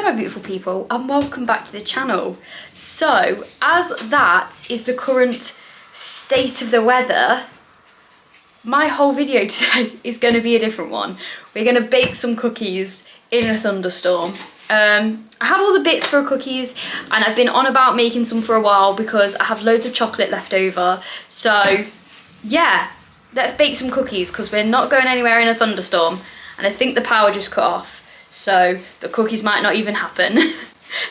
my beautiful people, and welcome back to the channel. So, as that is the current state of the weather, my whole video today is going to be a different one. We're going to bake some cookies in a thunderstorm. I have all the bits for cookies, and I've been on about making some for a while because I have loads of chocolate left over. So, yeah, let's bake some cookies because we're not going anywhere in a thunderstorm. And I think the power just cut off, so the cookies might not even happen.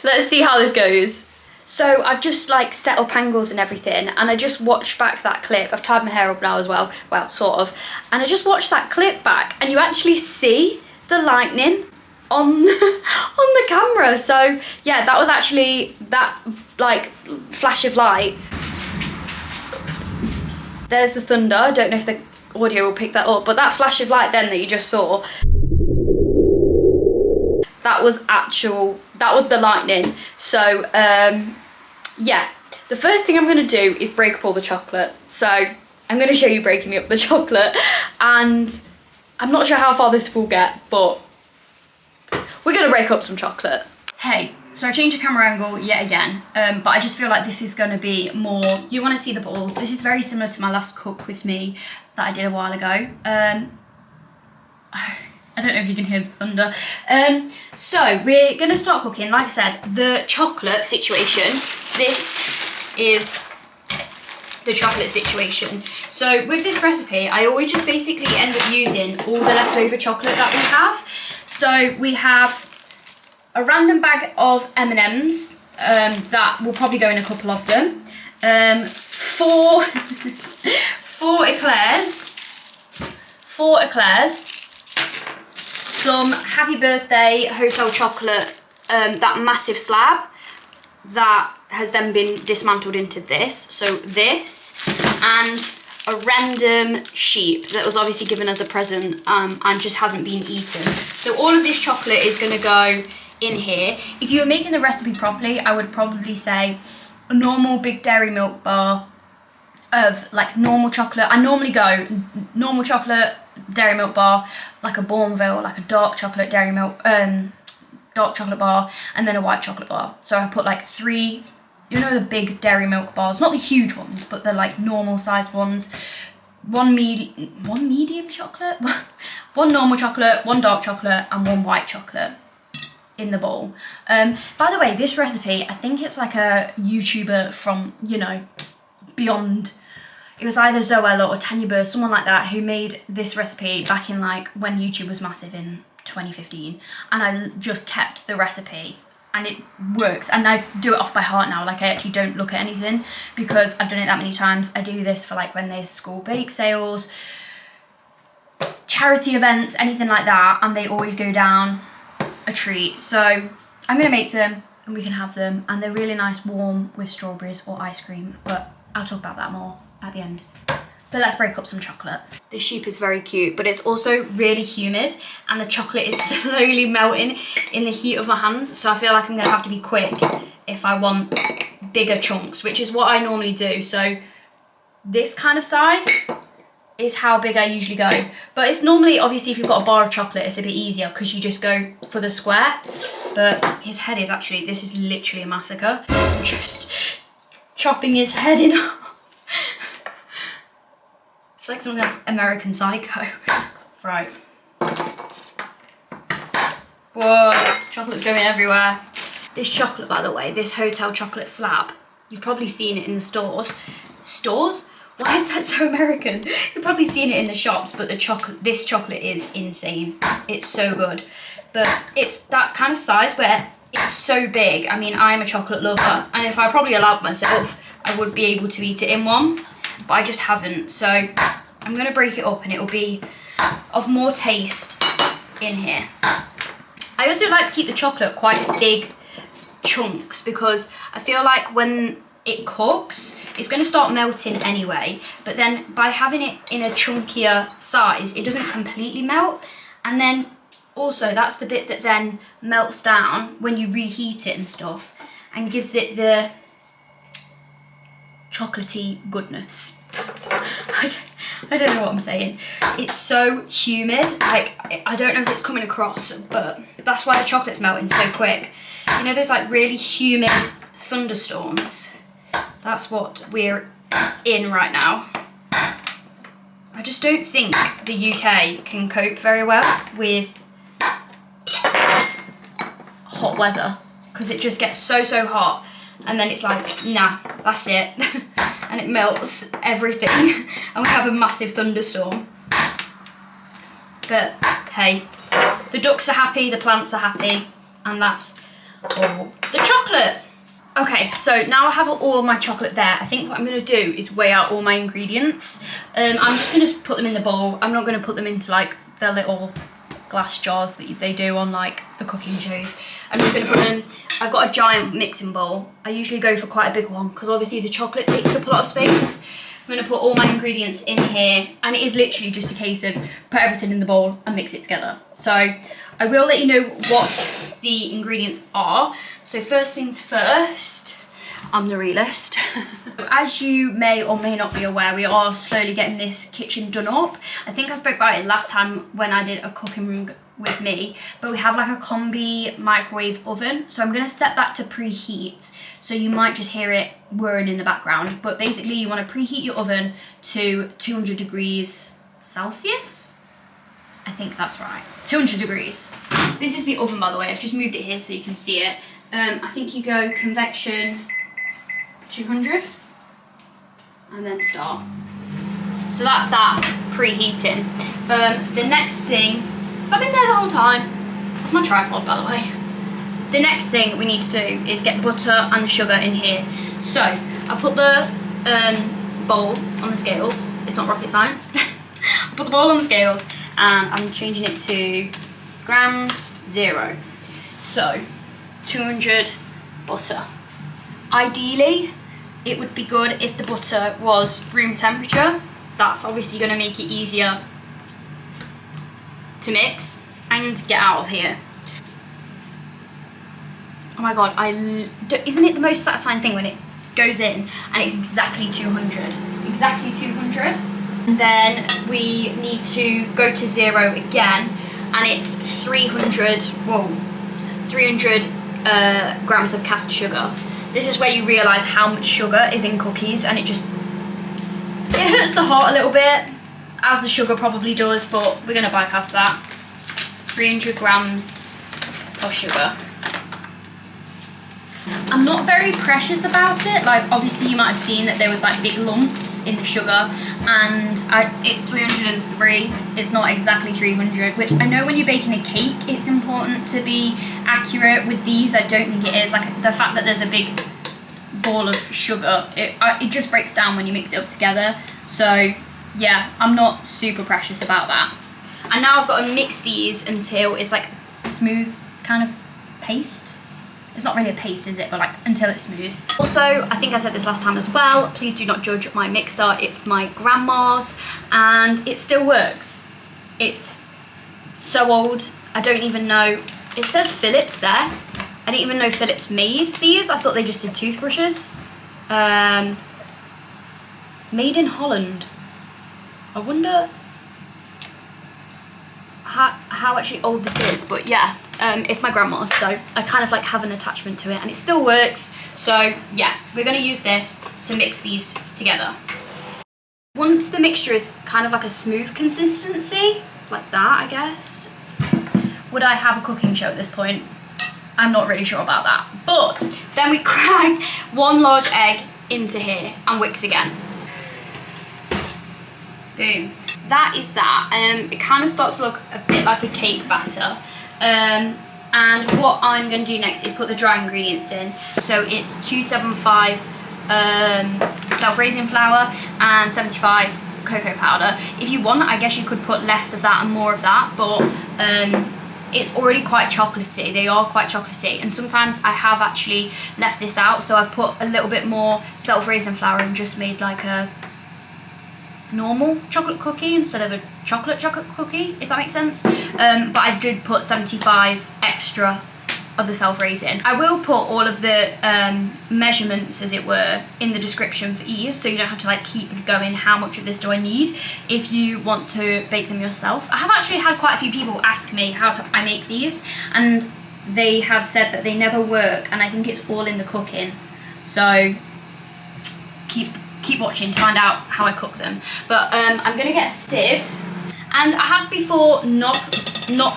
Let's see how this goes. So I've just like set up angles and everything, and I just watched back that clip. I've tied my hair up now as well, sort of. And I just watched that clip back, and you actually see the lightning on the camera. So yeah, that was actually that like flash of light. There's the thunder. I don't know if the audio will pick that up, but that flash of light then that you just saw, that was the lightning. So yeah, the first thing I'm going to do is break up all the chocolate. So I'm going to show you breaking up the chocolate, and I'm not sure how far this will get, but we're going to break up some chocolate. Hey, so I changed the camera angle yet again, but I just feel like this is going to be more, you want to see the balls. This is very similar to my last cook with me that I did a while ago. I don't know if you can hear the thunder. So we're going to start cooking. Like I said, the chocolate situation, this is the chocolate situation. So with this recipe, I always just basically end up using all the leftover chocolate that we have. So we have a random bag of M&Ms, that will probably go in a couple of them. Four eclairs, some Happy Birthday hotel chocolate, that massive slab that has then been dismantled into this. So this, and a random sheep that was obviously given as a present and just hasn't been eaten. So all of this chocolate is going to go in here. If you were making the recipe properly, I would probably say a normal big dairy milk bar of like normal chocolate. I normally go normal chocolate dairy milk bar, like a Bourneville, like a dark chocolate dairy milk, dark chocolate bar, and then a white chocolate bar. So I put like 3, you know, the big dairy milk bars, not the huge ones, but the like normal sized ones. One medium chocolate, one normal chocolate, one dark chocolate, and one white chocolate in the bowl. By the way, this recipe, I think it's like a YouTuber from, you know, beyond. It was either Zoella or Tanya Burr, someone like that, who made this recipe back in like when YouTube was massive in 2015, and I just kept the recipe, and it works, and I do it off by heart now. Like I actually don't look at anything because I've done it that many times. I do this for like when there's school bake sales, charity events, anything like that, and they always go down a treat. So I'm gonna make them and we can have them, and they're really nice warm with strawberries or ice cream, but I'll talk about that more at the end. But let's break up some chocolate. This sheep is very cute, but it's also really humid, and the chocolate is slowly melting in the heat of my hands, so I feel like I'm gonna have to be quick if I want bigger chunks, which is what I normally do. So this kind of size is how big I usually go, but it's normally, obviously if you've got a bar of chocolate, it's a bit easier because you just go for the square. But his head is actually, this is literally a massacre. I'm just chopping his head in half. It's like something of American Psycho. Right. Whoa, chocolate's going everywhere. This chocolate, by the way, this hotel chocolate slab, you've probably seen it in the stores. Stores? Why is that so American? You've probably seen it in the shops, but this chocolate is insane. It's so good. But it's that kind of size where it's so big. I mean, I'm a chocolate lover, and if I probably allowed myself, I would be able to eat it in one, but I just haven't. So I'm gonna break it up, and it will be of more taste in here. I also like to keep the chocolate quite big chunks because I feel like when it cooks, it's going to start melting anyway, but then by having it in a chunkier size, it doesn't completely melt. And then also that's the bit that then melts down when you reheat it and stuff, and gives it the chocolatey goodness. I don't know what I'm saying. It's so humid. Like, I don't know if it's coming across, but that's why the chocolate's melting so quick. You know those like really humid thunderstorms? That's what we're in right now. I just don't think the UK can cope very well with hot weather, because it just gets so hot and then it's like, nah, that's it. And it melts everything and we have a massive thunderstorm. But hey, the ducks are happy, the plants are happy, and that's all the chocolate. Okay, so now I have all my chocolate there. I think what I'm going to do is weigh out all my ingredients. I'm just going to put them in the bowl. I'm not going to put them into like the little glass jars that they do on like the cooking shows. I'm just going to put them, I've got a giant mixing bowl. I usually go for quite a big one because obviously the chocolate takes up a lot of space. I'm going to put all my ingredients in here, and it is literally just a case of put everything in the bowl and mix it together. So I will let you know what the ingredients are. So first things first, I'm the realist. As you may or may not be aware, we are slowly getting this kitchen done up. I think I spoke about it last time when I did a cooking room with me, but we have like a combi microwave oven. So I'm gonna set that to preheat. So you might just hear it whirring in the background, but basically you wanna preheat your oven to 200 degrees Celsius. I think that's right, 200 degrees. This is the oven, by the way. I've just moved it here so you can see it. I think you go convection 200 and then start. So that's that preheating. The next thing, has that been there the whole time? That's my tripod, by the way. The next thing we need to do is get the butter and the sugar in here. So I put the bowl on the scales. It's not rocket science. I put the bowl on the scales and I'm changing it to grams 0. So 200 butter. Ideally, it would be good if the butter was room temperature. That's obviously going to make it easier to mix and get out of here. Oh my god, isn't it the most satisfying thing when it goes in and it's exactly 200? Exactly 200. And then we need to go to 0 again, and it's 300 grams of cast sugar. This is where you realise how much sugar is in cookies, and it hurts the heart a little bit, as the sugar probably does, but we're going to bypass that. 300 grams of sugar. I'm not very precious about it. Like, obviously you might have seen that there was like big lumps in the sugar, and it's 303. It's not exactly 300, which I know when you're baking a cake it's important to be accurate. With these I don't think it is. Like, the fact that there's a big ball of sugar, it just breaks down when you mix it up together. So yeah, I'm not super precious about that. And now I've got to mix these until it's like a smooth kind of paste. It's not really a paste, is it? But like, until it's smooth. Also, I think I said this last time as well, please do not judge my mixer. It's my grandma's and it still works. It's so old, I don't even know. It says Philips there. I didn't even know Philips made these. I thought they just did toothbrushes. Made in Holland. I wonder how actually old this is, but yeah, it's my grandma's, so I kind of like have an attachment to it, and it still works. So yeah, we're going to use this to mix these together. Once the mixture is kind of like a smooth consistency, like that, I guess. Would I have a cooking show at this point? I'm not really sure about that. But then we crack 1 large egg into here and whisk again. Boom. That is that. It kind of starts to look a bit like a cake batter. And what I'm going to do next is put the dry ingredients in. So it's 275 self-raising flour and 75 cocoa powder. If you want, I guess you could put less of that and more of that, but it's already quite chocolatey. They are quite chocolatey, and sometimes I have actually left this out, so I've put a little bit more self-raising flour and just made like a normal chocolate cookie instead of a chocolate cookie, if that makes sense. But I did put 75 extra of the self-raising. I will put all of the measurements, as it were, in the description for ease, so you don't have to like keep going, how much of this do I need, if you want to bake them yourself. I have actually had quite a few people ask me how I make these, and they have said that they never work, and I think it's all in the cooking. So keep watching to find out how I cook them. But I'm gonna get a sieve, and I have before not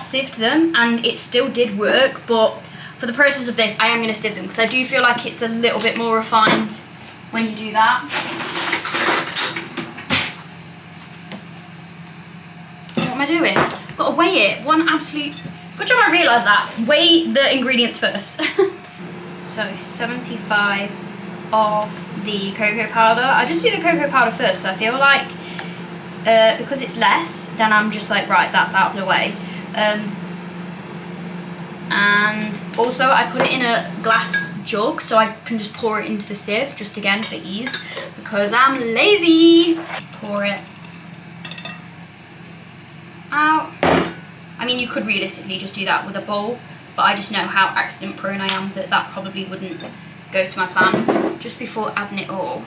sieved them, and it still did work, but for the process of this I am gonna sieve them, because I do feel like it's a little bit more refined when you do that. What am I doing? I've got to weigh it. Good job I realised that. Weigh the ingredients first. So 75 of the cocoa powder. I just do the cocoa powder first because I feel like because it's less, then I'm just like, right, that's out of the way. And also I put it in a glass jug so I can just pour it into the sieve, just again for ease, because I'm lazy. Pour it out. I mean, you could realistically just do that with a bowl, but I just know how accident prone I am that probably wouldn't go to my plan. Just before adding it all,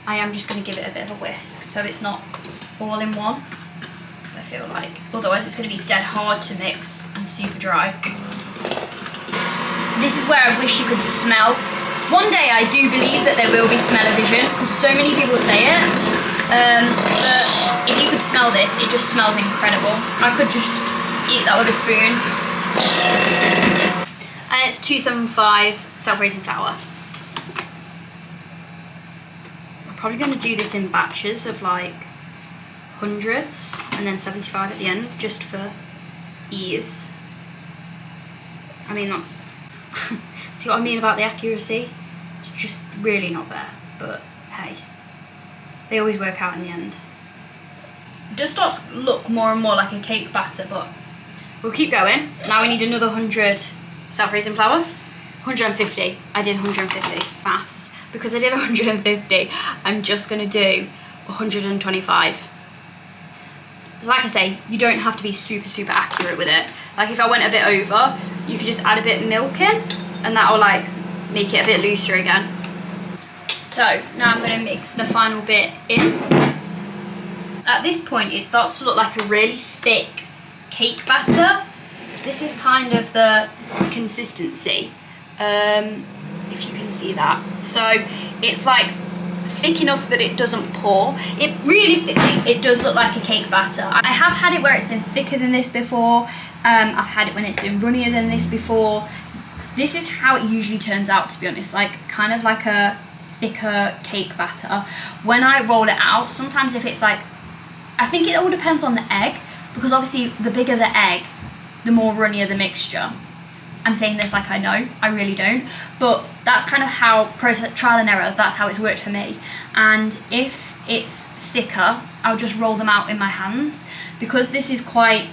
I am just going to give it a bit of a whisk so it's not all in one, because I feel like otherwise it's going to be dead hard to mix and super dry. This is where I wish you could smell. One day I do believe that there will be smell-o-vision, because so many people say it, but if you could smell this, it just smells incredible. I could just eat that with a spoon. And it's 275 self-raising flour. I'm probably going to do this in batches of like hundreds, and then 75 at the end, just for ease. I mean, that's see what I mean about the accuracy? It's just really not there, but hey, they always work out in the end. It does start to look more and more like a cake batter, but we'll keep going. Now we need another 100 self-raising flour. 150. I did 150 maths. Because I did 150, I'm just gonna do 125. Like I say, you don't have to be super accurate with it. Like if I went a bit over, you could just add a bit of milk in, and that'll like make it a bit looser again. So now I'm gonna mix the final bit in. At this point, it starts to look like a really thick cake batter. This is kind of the consistency, if you can see that. So it's like thick enough that it doesn't pour. It realistically, it does look like a cake batter. I have had it where it's been thicker than this before. I've had it when it's been runnier than this before. This is how it usually turns out, to be honest, like kind of like a thicker cake batter. When I roll it out, sometimes if it's like, I think it all depends on the egg, because obviously the bigger the egg, the more runnier the mixture. I'm saying this like I know, I really don't, but that's kind of how, trial and error, that's how it's worked for me. And if it's thicker, I'll just roll them out in my hands, because this is quite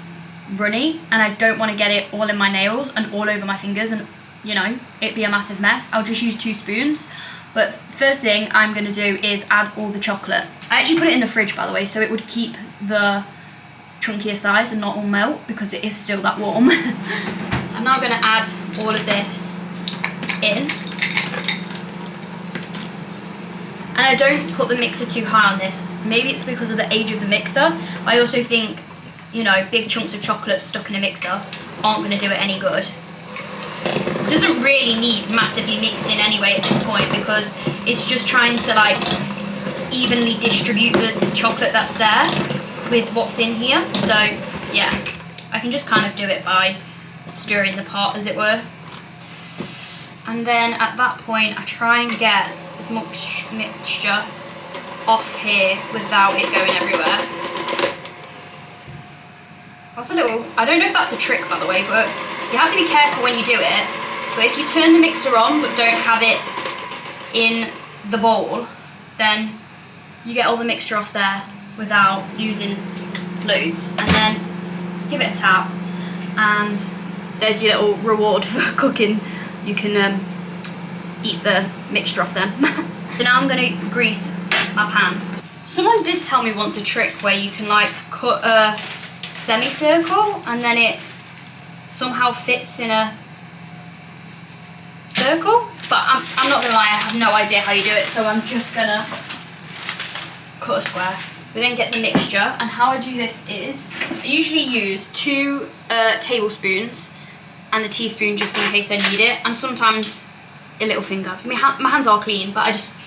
runny and I don't want to get it all in my nails and all over my fingers and, you know, it'd be a massive mess. I'll just use 2 spoons. But first thing I'm going to do is add all the chocolate. I actually put it in the fridge, by the way, so it would keep the chunkier size and not all melt, because it is still that warm. I'm now going to add all of this in. And I don't put the mixer too high on this. Maybe it's because of the age of the mixer. I also think, you know, big chunks of chocolate stuck in a mixer aren't going to do it any good. It doesn't really need massively mixing anyway at this point, because it's just trying to like evenly distribute the chocolate that's there with what's in here. So yeah, I can just kind of do it by stirring the pot, as it were. And then at that point I try and get as much mixture off here without it going everywhere. That's a little, I don't know if that's a trick, by the way, but you have to be careful when you do it. But if you turn the mixer on but don't have it in the bowl, then you get all the mixture off there without using loads. And then give it a tap, and there's your little reward for cooking. You can eat the mixture off then. So now I'm going to grease my pan. Someone did tell me once a trick where you can like cut a semicircle and then it somehow fits in a circle, but I'm not gonna lie, I have no idea how you do it, so I'm just gonna cut a square. We then get the mixture, and how I do this is, I usually use 2 tablespoons and a teaspoon just in case I need it, and sometimes a little finger. My hands are clean, but I just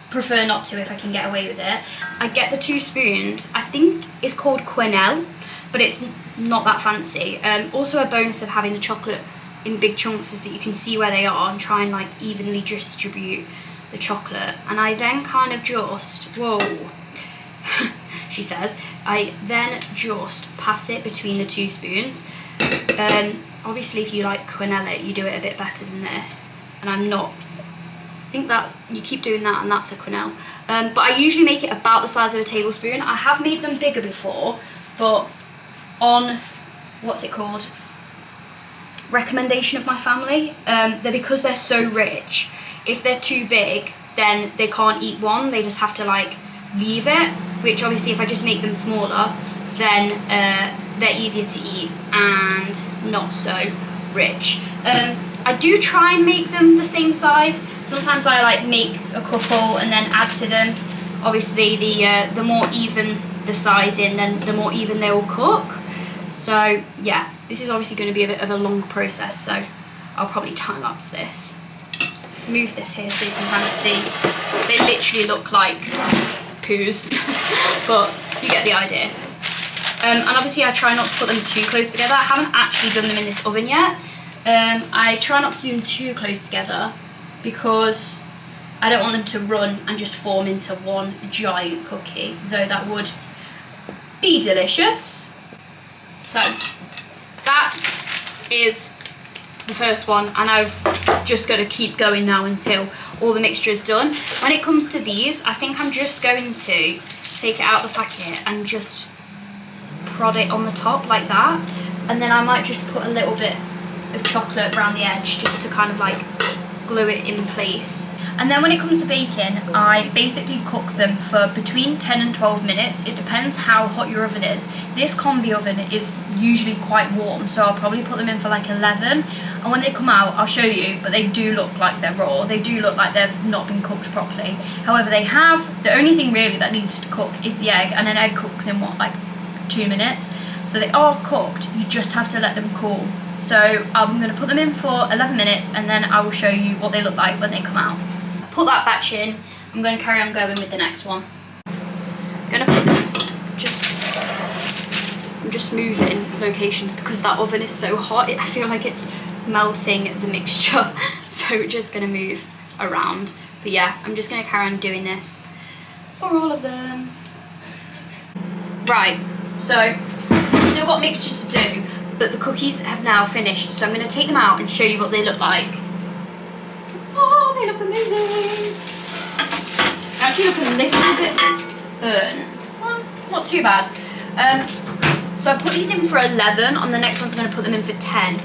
prefer not to if I can get away with it. I get the 2 spoons, I think it's called quenelle, but it's not that fancy. Also a bonus of having the chocolate in big chunks is that you can see where they are and try and like evenly distribute the chocolate. And I then kind of just, whoa, she says, I then just pass it between the 2 spoons. Obviously if you like quenelle it, you do it a bit better than this, and I'm not, I think that you keep doing that and that's a quenelle. But I usually make it about the size of a tablespoon. I have made them bigger before, but on, what's it called, recommendation of my family, because they're so rich, if they're too big then they can't eat one, they just have to like leave it, which obviously if I just make them smaller then they're easier to eat and not so rich. I do try and make them the same size. Sometimes I like make a couple and then add to them. Obviously the more even the sizing, then the more even they will cook. So yeah, this is obviously going to be a bit of a long process, so I'll probably time lapse this. Move this here so you can kind of see. They literally look like poos, but you get the idea. And obviously I try not to put them too close together. I haven't actually done them in this oven yet. I try not to do them too close together because I don't want them to run and just form into one giant cookie, though that would be delicious. So that is the first one, and I've just got to keep going now until all the mixture is done. When it comes to these, I think I'm just going to take it out of the packet and just prod it on the top like that, and then I might just put a little bit of chocolate around the edge just to kind of like glue it in place. And then when it comes to baking, I basically cook them for between 10 and 12 minutes. It depends how hot your oven is. This combi oven is usually quite warm, so I'll probably put them in for like 11. And when they come out, I'll show you, but they do look like they're raw. They do look like they've not been cooked properly. However, they have, the only thing really that needs to cook is the egg, and an egg cooks in what, like 2 minutes? So they are cooked, you just have to let them cool. So I'm going to put them in for 11 minutes and then I will show you what they look like when they come out. Put that batch in, I'm going to carry on going with the next one. I'm going to put this, I'm just moving locations because that oven is so hot, I feel like it's melting the mixture. So we're just going to move around. But yeah, I'm just going to carry on doing this for all of them. Right, so still got mixture to do, but the cookies have now finished, so I'm going to take them out and show you what they look like. Oh, they look amazing. They actually look a little bit burnt. Well, not too bad. So I put these in for 11, on the next ones I'm going to put them in for 10,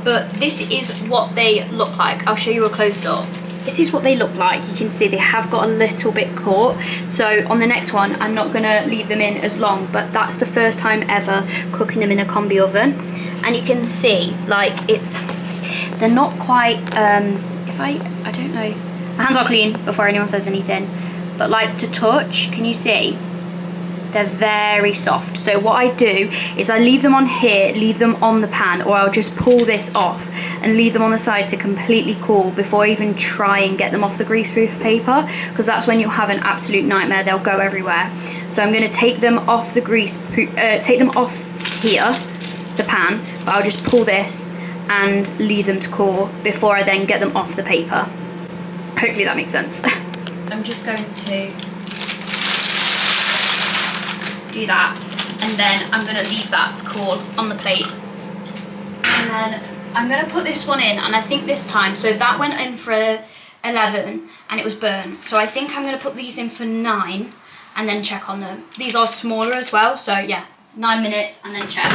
but this is what they look like. I'll show you a close-up. This is what they look like. You can see they have got a little bit caught. So on the next one, I'm not gonna leave them in as long, but that's the first time ever cooking them in a combi oven. And you can see, like, they're not quite, I don't know. My hands are clean before anyone says anything, but like to touch, can you see? They're very soft. So what I do is I leave them on here, leave them on the pan, or I'll just pull this off and leave them on the side to completely cool before I even try and get them off the greaseproof paper, because that's when you'll have an absolute nightmare. They'll go everywhere. So I'm going to take them off the take them off here, the pan, but I'll just pull this and leave them to cool before I then get them off the paper. Hopefully that makes sense. I'm just going to do that, and then I'm going to leave that to cool on the plate. And then I'm going to put this one in, and I think this time, so that went in for 11 and it was burnt, so I think I'm going to put these in for 9 and then check on them. These are smaller as well, so yeah, 9 minutes and then check.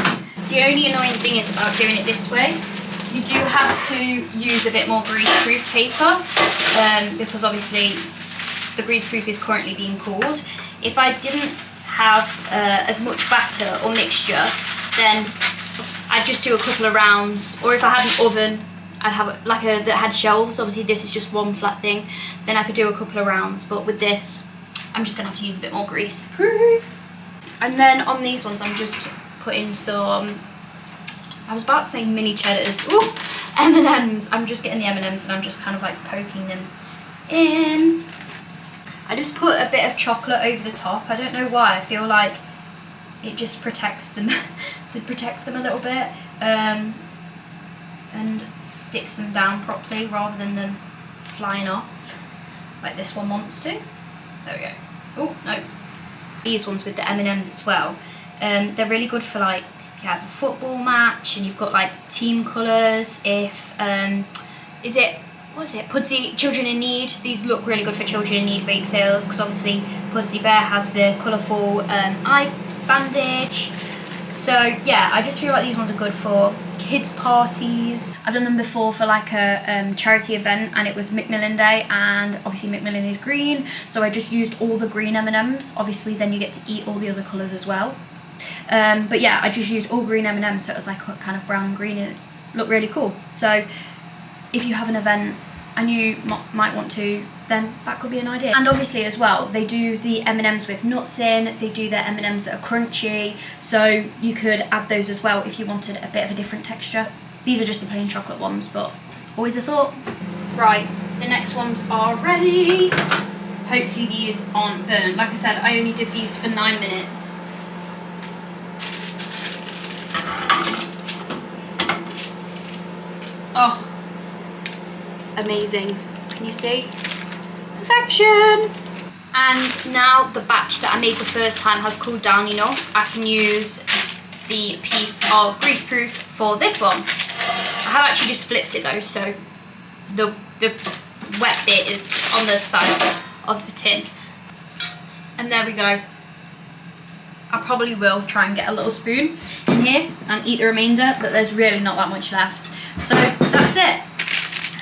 The only annoying thing is about doing it this way, you do have to use a bit more greaseproof paper, because obviously the greaseproof is currently being cooled. If I didn't have as much batter or mixture, then I'd just do a couple of rounds, or if I had an oven, I'd have like a that had shelves. Obviously this is just one flat thing, then I could do a couple of rounds, but with this I'm just gonna have to use a bit more grease proof. And then on these ones I'm just putting some, I was about to say mini cheddars, ooh, M&Ms. I'm just getting the M&Ms and I'm just kind of like poking them in. I just put a bit of chocolate over the top. I don't know why, I feel like it just protects them it protects them a little bit, and sticks them down properly rather than them flying off like this one wants to. There we go. Oh no, so these ones with the M&Ms as well, they're really good for like if you have a football match and you've got like team colours. If what is it, Pudsey Children in Need, these look really good for Children in Need bake sales, because obviously Pudsey Bear has the colourful eye bandage. So yeah, I just feel like these ones are good for kids parties. I've done them before for like a charity event, and it was Macmillan Day, and obviously Macmillan is green, so I just used all the green M&Ms. Obviously then you get to eat all the other colours as well, but yeah, I just used all green M&Ms, so it was like kind of brown and green, and it looked really cool. So if you have an event and you might want to, then that could be an idea. And obviously as well, they do the M&Ms with nuts in, they do their M&Ms that are crunchy, so you could add those as well if you wanted a bit of a different texture. These are just the plain chocolate ones, but always a thought. Right, the next ones are ready. Hopefully these aren't burnt. Like I said, I only did these for 9 minutes. Oh, amazing. Can you see? Perfection. And now the batch that I made the first time has cooled down enough. I can use the piece of greaseproof for this one. I have actually just flipped it though, so the wet bit is on the side of the tin. And there we go. I probably will try and get a little spoon in here and eat the remainder, but there's really not that much left. So that's it.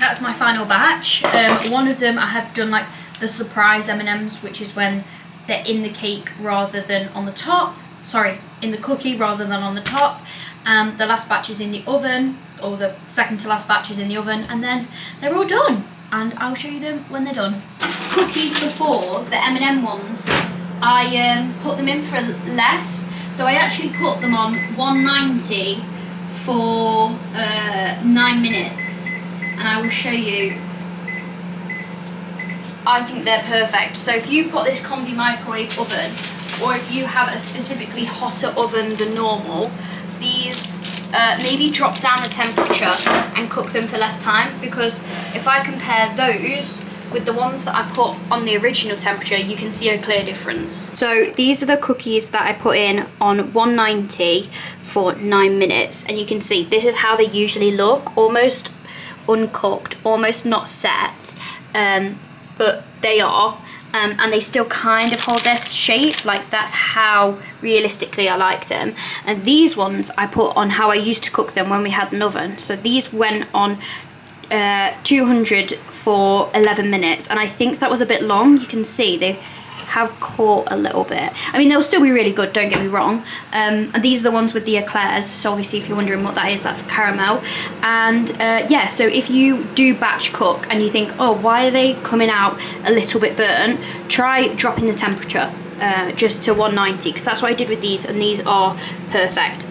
That's my final batch. One of them I have done like the surprise M&Ms, which is when they're in the cake rather than on the top. Sorry, in the cookie rather than on the top. The last batch is in the oven, or the second to last batch is in the oven, and then they're all done. And I'll show you them when they're done. Cookies before, the M&M ones, I put them in for less. So I actually put them on 190 for 9 minutes. And I will show you. I think they're perfect. So if you've got this combi microwave oven, or if you have a specifically hotter oven than normal, these maybe drop down the temperature and cook them for less time, because if I compare those with the ones that I put on the original temperature, you can see a clear difference. So these are the cookies that I put in on 190 for 9 minutes, and you can see this is how they usually look, almost uncooked, almost not set, but they are, and they still kind of hold their shape. Like that's how realistically I like them. And these ones I put on how I used to cook them when we had an oven. So these went on 200 for 11 minutes, and I think that was a bit long. You can see they have caught a little bit. I mean, they'll still be really good, don't get me wrong. And these are the ones with the eclairs, so obviously if you're wondering what that is, that's the caramel. And yeah, so if you do batch cook and you think, oh, why are they coming out a little bit burnt, try dropping the temperature just to 190, because that's what I did with these, and these are perfect.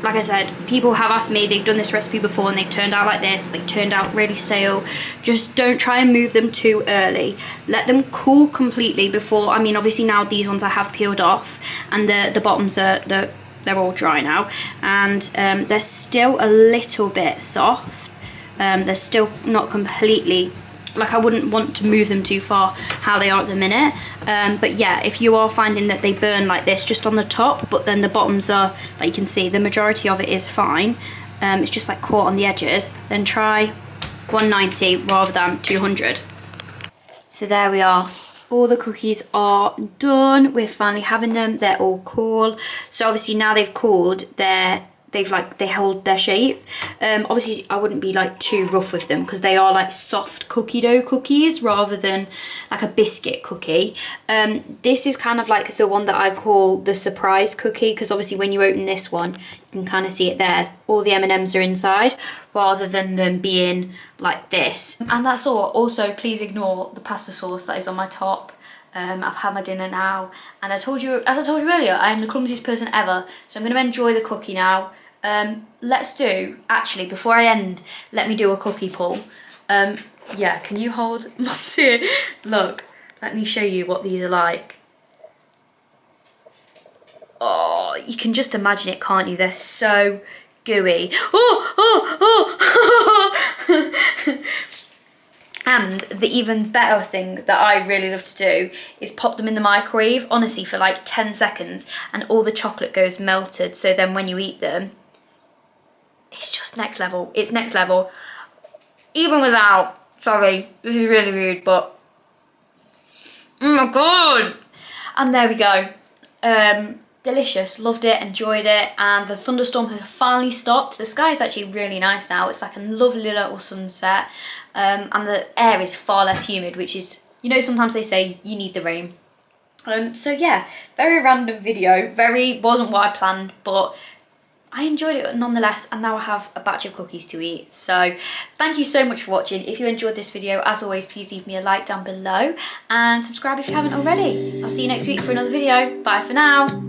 Like I said, people have asked me, they've done this recipe before and they've turned out like this, they turned out really stale. Just don't try and move them too early. Let them cool completely before, I mean obviously now these ones I have peeled off, and the bottoms are, they're all dry now, and they're still a little bit soft. They're still not completely, like I wouldn't want to move them too far how they are at the minute. But yeah, if you are finding that they burn like this just on the top, but then the bottoms are, like you can see, the majority of it is fine, it's just like caught on the edges, then try 190 rather than 200. So there we are. All the cookies are done. We're finally having them. They're all cool. So obviously now they've cooled, they they hold their shape. Obviously I wouldn't be like too rough with them because they are like soft cookie dough cookies rather than like a biscuit cookie. This is kind of like the one that I call the surprise cookie, because obviously when you open this one you can kind of see it there, all the M&Ms are inside rather than them being like this. And that's all. Also, please ignore the pasta sauce that is on my top. I've had my dinner now, and as I told you earlier, I am the clumsiest person ever, so I'm going to enjoy the cookie now. Actually, before I end, let me do a cookie pull. Yeah, can you hold Mom's here? Look, let me show you what these are like. Oh, you can just imagine it, can't you? They're so gooey. And the even better thing that I really love to do is pop them in the microwave, honestly, for like 10 seconds, and all the chocolate goes melted. So then when you eat them, it's just next level. It's next level. Even without, sorry, this is really rude, but oh my God. And there we go. Delicious, loved it, enjoyed it, and the thunderstorm has finally stopped. The sky is actually really nice now. It's like a lovely little sunset, and the air is far less humid, which is, you know, sometimes they say you need the rain. So yeah, very random video, wasn't what I planned, but I enjoyed it nonetheless, and now I have a batch of cookies to eat. So thank you so much for watching. If you enjoyed this video, as always, please leave me a like down below and subscribe if you haven't already. I'll see you next week for another video. Bye for now.